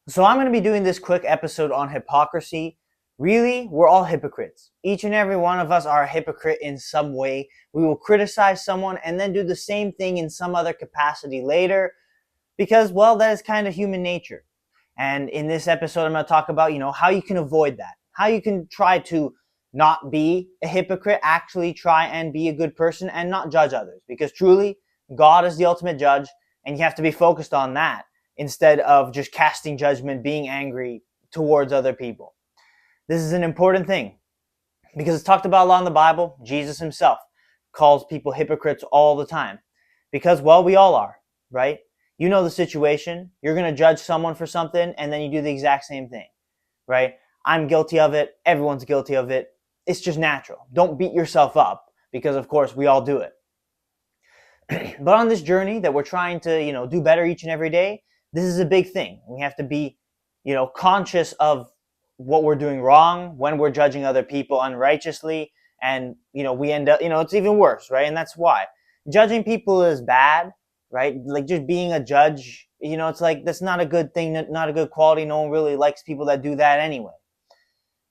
So I'm going to be doing this quick episode on hypocrisy. Really, we're all hypocrites. Each and every one of us are a hypocrite in some way. We will criticize someone and then do the same thing in some other capacity later because, well, that is kind of human nature. And in this episode, I'm going to talk about, how you can avoid that, how you can try to not be a hypocrite, actually try and be a good person and not judge others. Because truly, God is the ultimate judge, and you have to be focused on that instead of just casting judgment, being angry towards other people. This is an important thing because it's talked about a lot in the Bible. Jesus himself calls people hypocrites all the time because, well, we all are, right? You know the situation. You're going to judge someone for something and then you do the exact same thing, right? I'm guilty of it. Everyone's guilty of it. It's just natural. Don't beat yourself up because, of course, we all do it. But on this journey that we're trying to, do better each and every day, this is a big thing. We have to be, conscious of what we're doing wrong when we're judging other people unrighteously. And, we end up, it's even worse, right? And that's why judging people is bad, right? Like just being a judge, it's like, that's not a good thing, not a good quality. No one really likes people that do that anyway.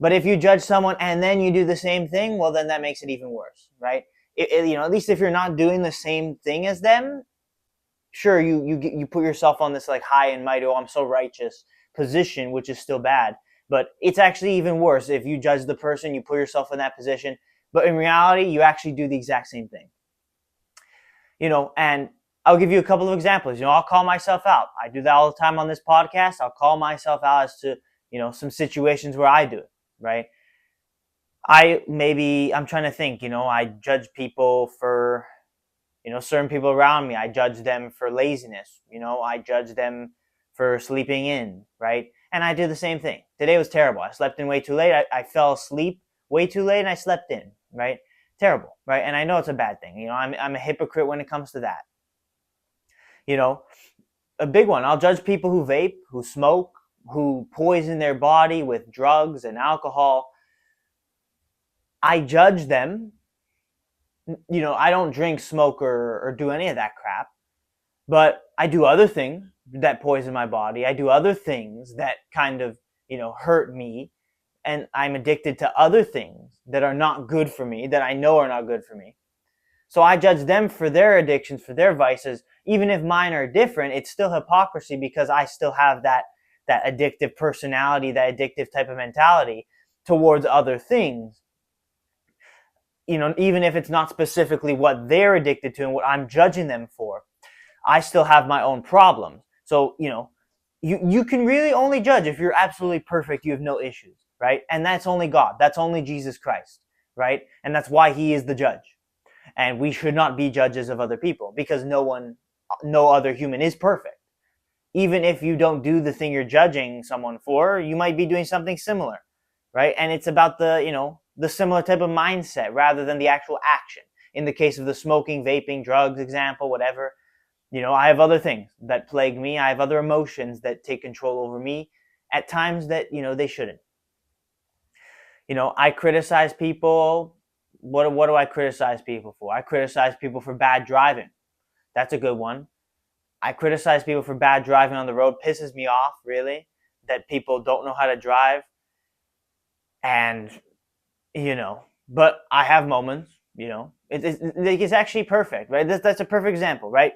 But if you judge someone and then you do the same thing, well, then that makes it even worse, right? At least if you're not doing the same thing as them, sure, you put yourself on this like high and mighty, oh, I'm so righteous position, which is still bad. But it's actually even worse if you judge the person, you put yourself in that position. But in reality, you actually do the exact same thing. And I'll give you a couple of examples. I'll call myself out. I do that all the time on this podcast. I'll call myself out as to, some situations where I do it, right? I'm trying to think, I judge people for, certain people around me. I judge them for laziness. I judge them for sleeping in, right? And I do the same thing. Today was terrible. I slept in way too late. I fell asleep way too late and I slept in, right? Terrible, right? And I know it's a bad thing. I'm a hypocrite when it comes to that. A big one. I'll judge people who vape, who smoke, who poison their body with drugs and alcohol. I judge them. I don't drink, smoke, or do any of that crap. But I do other things that poison my body. I do other things that kind of, hurt me. And I'm addicted to other things that are not good for me, that I know are not good for me. So I judge them for their addictions, for their vices. Even if mine are different, it's still hypocrisy because I still have that addictive personality, that addictive type of mentality towards other things. Even if it's not specifically what they're addicted to and what I'm judging them for, I still have my own problems. So, you can really only judge if you're absolutely perfect, you have no issues, right? And that's only God. That's only Jesus Christ, right? And that's why he is the judge. And we should not be judges of other people because no other human is perfect. Even if you don't do the thing you're judging someone for, you might be doing something similar, right? And it's about the similar type of mindset rather than the actual action. In the case of the smoking, vaping, drugs example, whatever, I have other things that plague me. I have other emotions that take control over me at times that, they shouldn't. I criticize people. What do I criticize people for? I criticize people for bad driving. That's a good one. I criticize people for bad driving on the road. Pisses me off, really, that people don't know how to drive. And, but I have moments, it's actually perfect, right? That's a perfect example, right?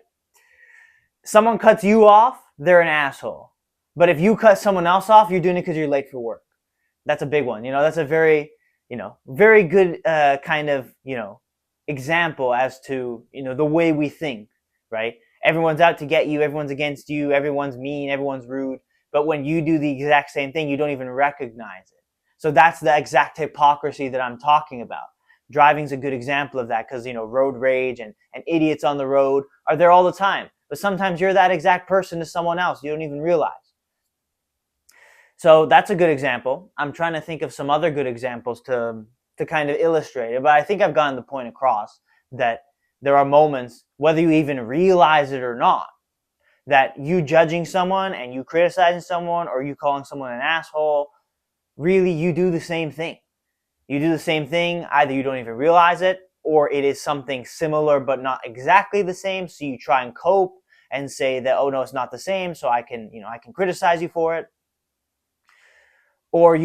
Someone cuts you off, they're an asshole. But if you cut someone else off, you're doing it because you're late for work. That's a big one. That's a very, very good kind of, example as to, the way we think, right? Everyone's out to get you. Everyone's against you. Everyone's mean. Everyone's rude. But when you do the exact same thing, you don't even recognize it. So that's the exact hypocrisy that I'm talking about. Driving's a good example of that because, road rage and idiots on the road are there all the time. But sometimes you're that exact person to someone else. You don't even realize. So that's a good example. I'm trying to think of some other good examples to kind of illustrate it. But I think I've gotten the point across that there are moments, whether you even realize it or not, that you judging someone and you criticizing someone or you calling someone an asshole, really you do the same thing. You do the same thing. Either you don't even realize it or it is something similar but not exactly the same. So you try and cope and say that, oh no, it's not the same. So I can criticize you for it. or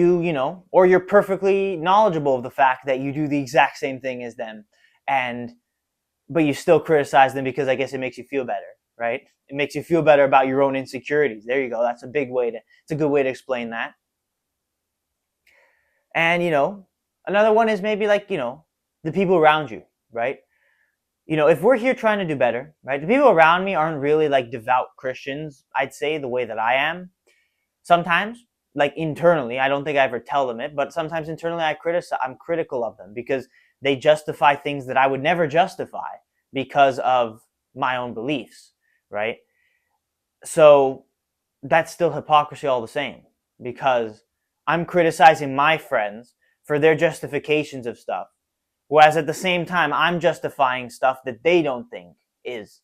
or you're perfectly knowledgeable of the fact that you do the exact same thing as them, and but you still criticize them because I guess it makes you feel better, right? It makes you feel better about your own insecurities. There you go. That's a big way to, it's a good way to explain that. And, another one is maybe like, the people around you, right? If we're here trying to do better, right? The people around me aren't really like devout Christians, I'd say, the way that I am. Sometimes, like internally, I don't think I ever tell them it, but sometimes internally I'm critical of them because they justify things that I would never justify because of my own beliefs, right? So that's still hypocrisy all the same, because I'm criticizing my friends for their justifications of stuff, whereas at the same time I'm justifying stuff that they don't think is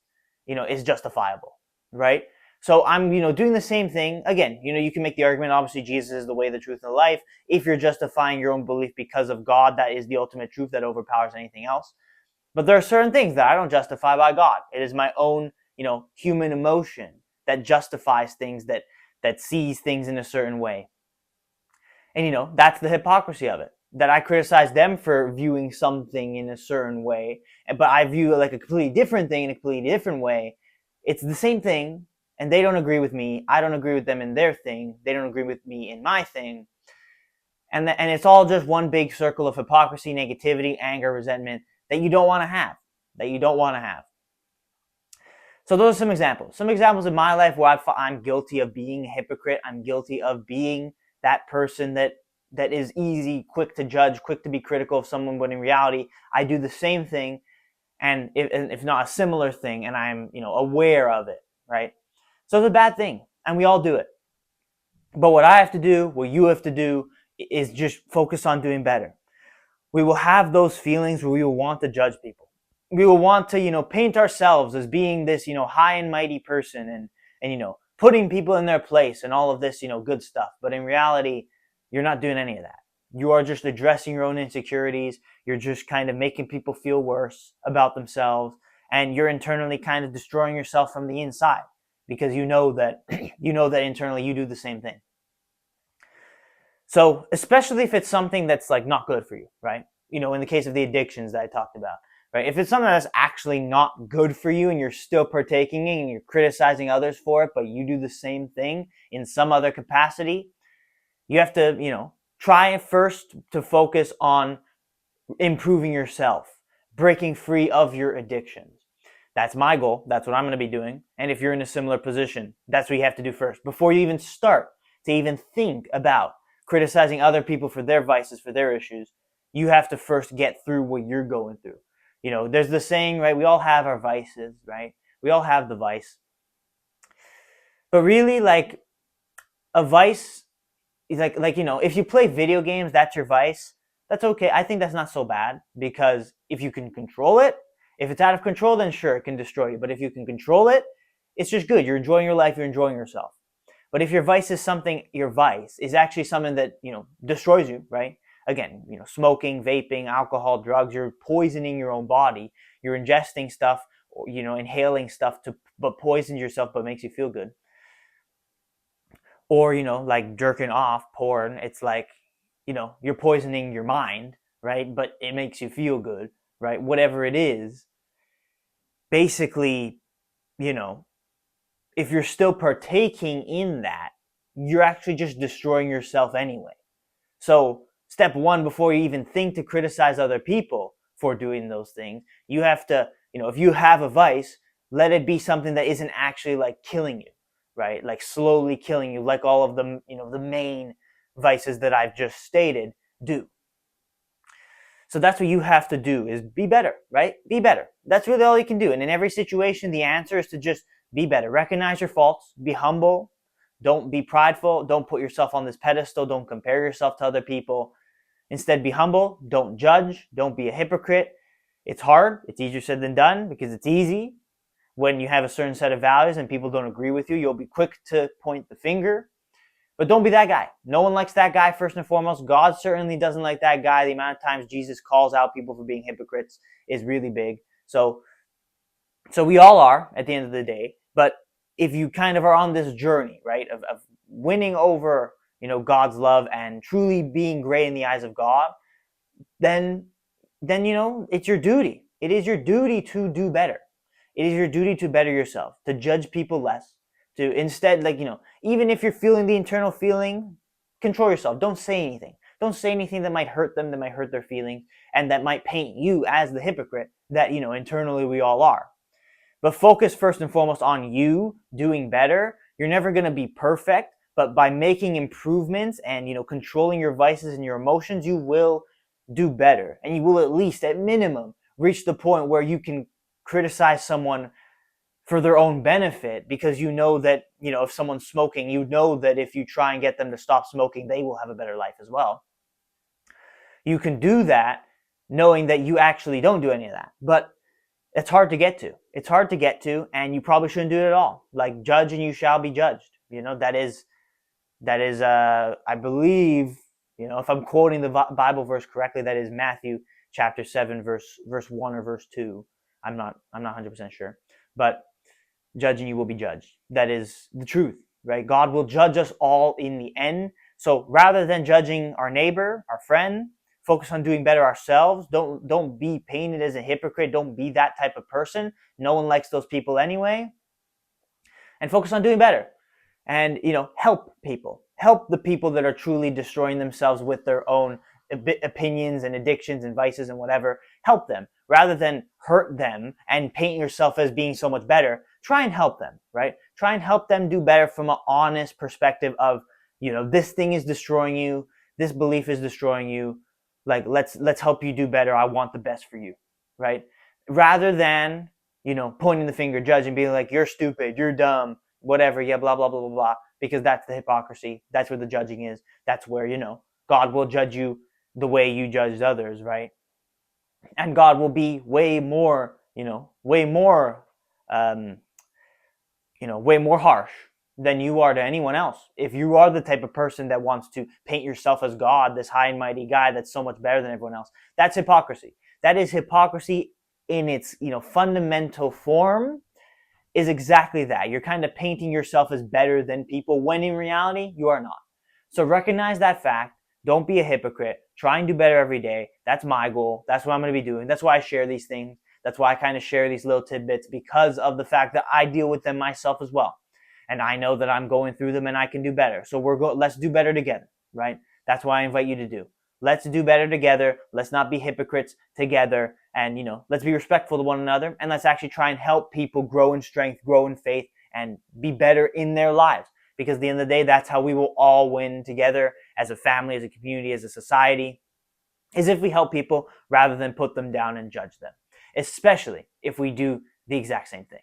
is justifiable, right? So I'm doing the same thing again. You can make the argument, obviously Jesus is the way, the truth, and the life. If you're justifying your own belief because of God, that is the ultimate truth that overpowers anything else. But there are certain things that I don't justify by God. It is my own human emotion that justifies things, that sees things in a certain way. And that's the hypocrisy of it, that I criticize them for viewing something in a certain way, but I view it like a completely different thing in a completely different way. It's the same thing, and they don't agree with me. I don't agree with them in their thing. They don't agree with me in my thing. And it's all just one big circle of hypocrisy, negativity, anger, resentment that you don't want to have. That you don't want to have. So those are some examples. Some examples in my life where I'm guilty of being a hypocrite. I'm guilty of being that person that is easy, quick to judge, quick to be critical of someone, but in reality, I do the same thing, and if not a similar thing, and I'm aware of it, right? So it's a bad thing, and we all do it. But what I have to do, what you have to do, is just focus on doing better. We will have those feelings where we will want to judge people. We will want to, paint ourselves as being this, high and mighty person, and putting people in their place and all of this, good stuff. But in reality, you're not doing any of that. You are just addressing your own insecurities. You're just kind of making people feel worse about themselves, and you're internally kind of destroying yourself from the inside, because you know that internally you do the same thing. So especially if it's something that's like not good for you, right? In the case of the addictions that I talked about, right? If it's something that's actually not good for you and you're still partaking in and you're criticizing others for it, but you do the same thing in some other capacity, you have to, try first to focus on improving yourself, breaking free of your addictions. That's my goal. That's what I'm going to be doing. And if you're in a similar position, that's what you have to do first. Before you even start to even think about criticizing other people for their vices, for their issues, you have to first get through what you're going through. There's the saying, right? We all have our vices, right? We all have the vice. But really, like, a vice is like, if you play video games, that's your vice. That's okay. I think that's not so bad, because if you can control it, if it's out of control, then sure, it can destroy you. But if you can control it, it's just good. You're enjoying your life. You're enjoying yourself. But if your vice is actually something that, destroys you, right? Again, smoking, vaping, alcohol, drugs, you're poisoning your own body. You're ingesting stuff, or, inhaling stuff but poisons yourself, but makes you feel good. Or, like jerking off, porn, it's like, you're poisoning your mind, right? But it makes you feel good, right? Whatever it is, basically, if you're still partaking in that, you're actually just destroying yourself anyway. So step one, before you even think to criticize other people for doing those things, you have to, if you have a vice, let it be something that isn't actually like killing you, right? Like slowly killing you, like all of the, the main vices that I've just stated do. So that's what you have to do, is be better, right? Be better. That's really all you can do. And in every situation, the answer is to just be better. Recognize your faults. Be humble. Don't be prideful. Don't put yourself on this pedestal. Don't compare yourself to other people. Instead, be humble. Don't judge. Don't be a hypocrite. It's hard. It's easier said than done, because it's easy when you have a certain set of values and people don't agree with you. You'll be quick to point the finger. But don't be that guy. No one likes that guy, first and foremost. God certainly doesn't like that guy. The amount of times Jesus calls out people for being hypocrites is really big. So we all are at the end of the day. But if you kind of are on this journey, right, of winning over, God's love and truly being great in the eyes of God, then it's your duty. It is your duty to do better. It is your duty to better yourself, to judge people less, to instead, even if you're feeling the internal feeling, control yourself. Don't say anything. Don't say anything that might hurt them, that might hurt their feelings, and that might paint you as the hypocrite that, internally we all are. But focus first and foremost on you doing better. You're never going to be perfect, but by making improvements and, controlling your vices and your emotions, you will do better. And you will at least, at minimum, reach the point where you can criticize someone for their own benefit, because you know that, if someone's smoking, you know that if you try and get them to stop smoking, they will have a better life as well. You can do that knowing that you actually don't do any of that. But it's hard to get to. It's hard to get to, and you probably shouldn't do it at all. Like, judge and you shall be judged. That is, I believe, if I'm quoting the Bible verse correctly, that is Matthew chapter 7, verse 1 or verse 2. I'm not 100% sure. But judge and you will be judged. That is the truth, right? God will judge us all in the end. So rather than judging our neighbor, our friend, focus on doing better ourselves. Don't be painted as a hypocrite. Don't be that type of person. No one likes those people anyway. And focus on doing better. And, help people. Help the people that are truly destroying themselves with their own opinions and addictions and vices and whatever. Help them. Rather than hurt them and paint yourself as being so much better, try and help them, right? Try and help them do better from an honest perspective of, this thing is destroying you. This belief is destroying you. Like, let's help you do better. I want the best for you, right? Rather than, pointing the finger, judging, being like, you're stupid, you're dumb, whatever, yeah, blah, blah, blah, blah, blah, because that's the hypocrisy. That's where the judging is. That's where, God will judge you the way you judged others, right? And God will be way more harsh than you are to anyone else. If you are the type of person that wants to paint yourself as God, this high and mighty guy that's so much better than everyone else, that's hypocrisy. That is hypocrisy in its, fundamental form, is exactly that. You're kind of painting yourself as better than people when in reality you are not. So recognize that fact. Don't be a hypocrite. Try and do better every day. That's my goal. That's what I'm going to be doing. That's why I share these things. That's why I kind of share these little tidbits, because of the fact that I deal with them myself as well. And I know that I'm going through them and I can do better. So let's do better together, right? That's what I invite you to do. Let's do better together. Let's not be hypocrites together. And, let's be respectful to one another. And let's actually try and help people grow in strength, grow in faith, and be better in their lives. Because at the end of the day, that's how we will all win together as a family, as a community, as a society, is if we help people rather than put them down and judge them. Especially if we do the exact same thing.